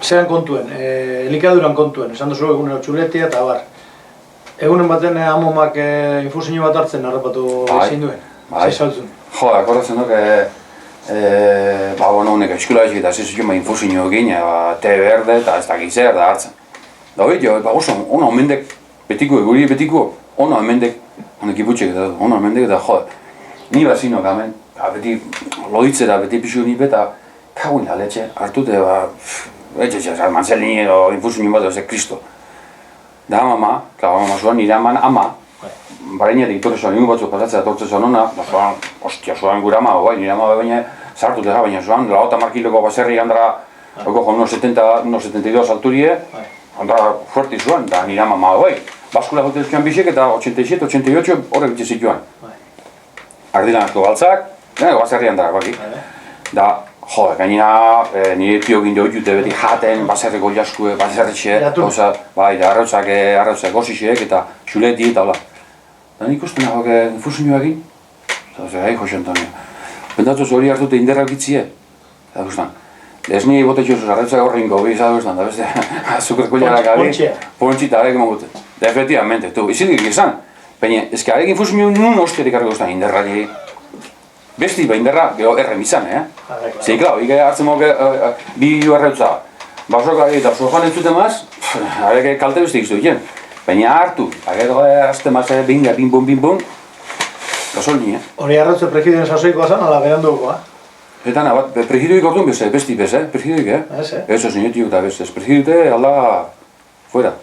zeran kontuen, elikaduran kontuen, esan duzu egunero txuletia eta bar. Egunen baten amomak infusio bat hartzen harrapatu ezin duen, zei saltzun. Jo, akordatzen duk, honek eskula ezik eta zizutun infusio egin, te berde eta ez dakiz zer da hartzen. Da hori jo, oso, ono hemendek betiko, guri betiko, ono hemendek, honek iputxek eta ono hemendek eta jo, ni bazinok hemen, beti loditzera, beti pixu nipe eta kaguin aletxe, hartute, etxe, mantzelini edo infusio bat, ez kristo. Da ama, zuan nire aman ama, bareinatik itorri zuan ingo batzuk pasatzea tortzen zuan hona, da zuan, ostia, zuan gure ama, nire ama baina sartu dira, baina zuan, laota markileko baserri handara, oko jo, 1,72 alturie, handara fuerti zuan, da nire ama bai. Baskula gote zuen bisek eta 87, 88 horrek bitxe zituan. Ardilan asko baltzak, baserri handara, baki. Da, jo, gainera nire tio ginde hori dute beti jaten, baserreko jaskue, baserretxe, bai, arrautzak gozixek eta xuleti eta hola. Da nik uste nagoak infusioa egin, eta Jose Antonio. Pentsatuz hori hartute inderrak itzie, eta guztan. Ez nire botetxo arrautzak horrenko, bizatu guztan, da beste, azukreko jarak gabe, pontxita arek emagute. Da, efectivamente, tu, izilik izan, baina, ez que arek infusioa nun osterik arreko guztan, inderrari. Besti ba inderra, geho errem izan, Zei, klar, hartzen moke bi arrautza. Basoka eta joan entzuten maz, arek kalte beste iztu egin. Baina hartu, gero azte maz binga, bim-bum, gasolni, Hori arrautze pregidoen sasoikoa zan, ala berandukoa? Eta nabat, pregidoik orduan beste, besti bez, pregidoik, Ez, Ez, sinetik eta beste, pregidoite, alda, fuera.